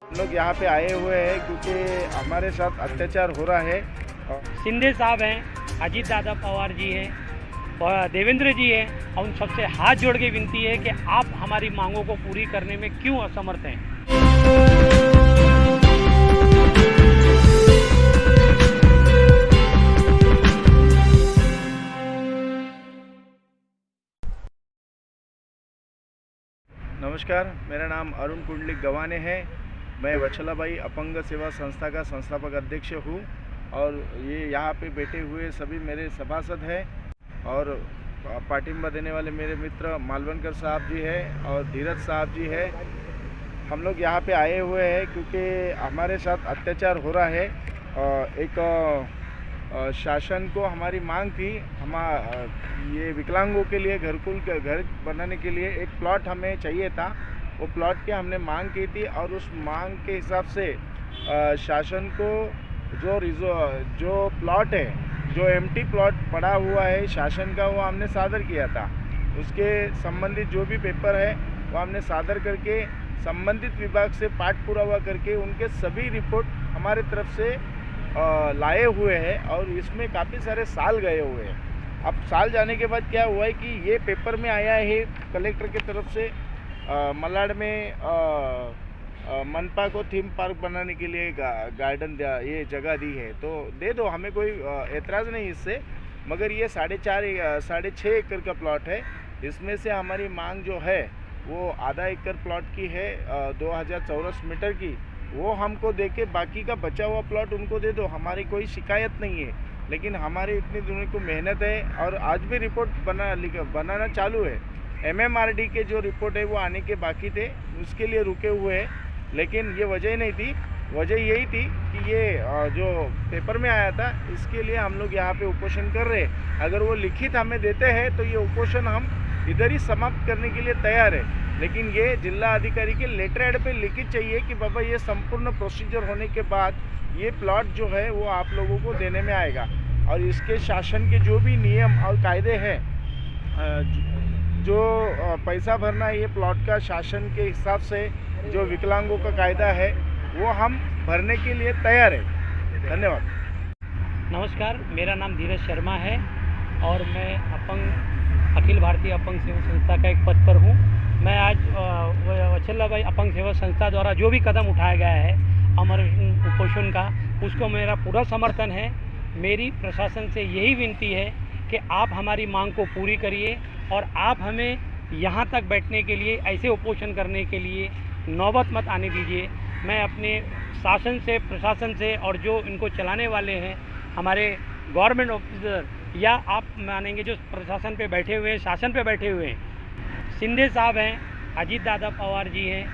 हम लोग यहाँ पे आए हुए हैं क्योंकि हमारे साथ अत्याचार हो रहा है। शिंदे साहब हैं, अजीत दादा पवार जी हैं और देवेंद्र जी हैं, और उन सबसे हाथ जोड़ के विनती है कि आप हमारी मांगों को पूरी करने में क्यों असमर्थ हैं। नमस्कार, मेरा नाम अरुण कुंडलिक गवाने है। मैं वच्छलाबाई अपंग सेवा संस्था का संस्थापक अध्यक्ष हूँ और ये यहाँ पे बैठे हुए सभी मेरे सभासद हैं और पार्टिंबा देने वाले मेरे मित्र मालवनकर साहब जी हैं और धीरज साहब जी हैं। हम लोग यहाँ पे आए हुए हैं क्योंकि हमारे साथ अत्याचार हो रहा है। एक शासन को हमारी मांग थी, ये विकलांगों के लिए घर बनाने के लिए एक प्लॉट हमें चाहिए था। वो प्लॉट की हमने मांग की थी और उस मांग के हिसाब से शासन को जो प्लॉट है, जो एम्प्टी प्लॉट पड़ा हुआ है शासन का, वो हमने सादर किया था। उसके संबंधित जो भी पेपर है वो हमने सादर करके संबंधित विभाग से पाठ पुरावा करके उनके सभी रिपोर्ट हमारे तरफ से लाए हुए हैं और इसमें काफ़ी सारे साल गए हुए हैं। अब साल जाने के बाद क्या हुआ है कि ये पेपर में आया है कलेक्टर की तरफ से मलाड में मनपा को थीम पार्क बनाने के लिए गार्डन ये जगह दी है, तो दे दो, हमें कोई एतराज़ नहीं इससे। मगर ये 6.5 एकड़ का प्लॉट है। इसमें से हमारी मांग जो है वो आधा एकड़ प्लॉट की है, 2000 चौरस मीटर की। वो हमको दे के बाकी का बचा हुआ प्लॉट उनको दे दो, हमारी कोई शिकायत नहीं है। लेकिन हमारी इतनी दिनों को मेहनत है और आज भी रिपोर्ट बनाना चालू है। MMRD के जो रिपोर्ट है वो आने के बाकी थे, उसके लिए रुके हुए हैं। लेकिन ये वजह नहीं थी, वजह यही थी कि ये जो पेपर में आया था इसके लिए हम लोग यहाँ पे उपोषण कर रहे हैं। अगर वो लिखित हमें देते हैं तो ये उपोषण हम इधर ही समाप्त करने के लिए तैयार है। लेकिन ये जिला अधिकारी के लेटर हेड पे लिखित चाहिए कि बाबा ये संपूर्ण प्रोसीजर होने के बाद ये प्लॉट जो है वो आप लोगों को देने में आएगा। और इसके शासन के जो भी नियम और कायदे हैं, जो पैसा भरना है ये प्लॉट का शासन के हिसाब से जो विकलांगों का कायदा है वो हम भरने के लिए तैयार है। धन्यवाद। नमस्कार, मेरा नाम धीरज शर्मा है और मैं अखिल भारतीय अपंग सेवा संस्था का एक पद पर हूँ। मैं आज वच्छलाबाई अपंग सेवा संस्था द्वारा जो भी कदम उठाया गया है अमर उपोषण का, उसको मेरा पूरा समर्थन है। मेरी प्रशासन से यही विनती है कि आप हमारी मांग को पूरी करिए और आप हमें यहाँ तक बैठने के लिए, ऐसे उपोषण करने के लिए नौबत मत आने दीजिए। मैं अपने शासन से, प्रशासन से और जो इनको चलाने वाले हैं हमारे गवर्नमेंट ऑफिसर, या आप मानेंगे जो प्रशासन पे बैठे हुए हैं, शासन पे बैठे हुए हैं, शिंदे साहब हैं, अजीत दादा पवार जी हैं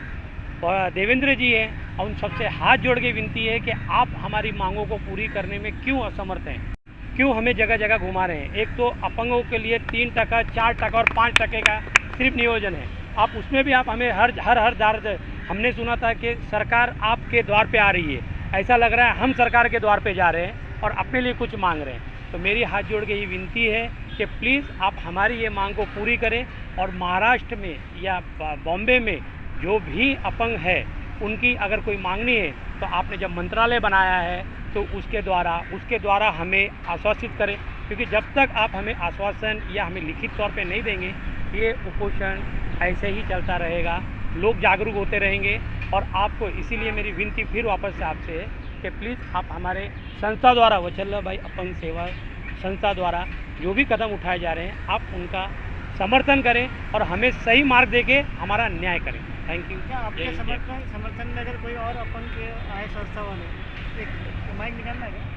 और देवेंद्र जी हैं, और उन सबसे हाथ जोड़ के विनती है कि आप हमारी मांगों को पूरी करने में क्यों असमर्थ हैं, क्यों हमें जगह जगह घुमा रहे हैं। एक तो अपंगों के लिए 3%, 4% और 5% का सिर्फ नियोजन है। आप उसमें भी आप हमें हर दार, हमने सुना था कि सरकार आपके द्वार पे आ रही है, ऐसा लग रहा है हम सरकार के द्वार पे जा रहे हैं और अपने लिए कुछ मांग रहे हैं। तो मेरी हाथ जोड़ के ये विनती है कि प्लीज़ आप हमारी ये मांग को पूरी करें और महाराष्ट्र में या बॉम्बे में जो भी अपंग है उनकी अगर कोई मांगनी है तो आपने जब मंत्रालय बनाया है तो उसके द्वारा हमें आश्वासित करें, क्योंकि जब तक आप हमें आश्वासन या हमें लिखित तौर पे नहीं देंगे ये उपोषण ऐसे ही चलता रहेगा, लोग जागरूक होते रहेंगे। और आपको इसीलिए मेरी विनती फिर वापस से आपसे है कि प्लीज़ आप हमारे संस्था द्वारा, वच्छलाबाई अपंग सेवा संस्था द्वारा जो भी कदम उठाए जा रहे हैं आप उनका समर्थन करें और हमें सही मार्ग देके हमारा न्याय करें। Thank you. क्या आपके समर्थन में अगर कोई और अपंग के आए संस्था वाले, एक माइक निकालना है क्या?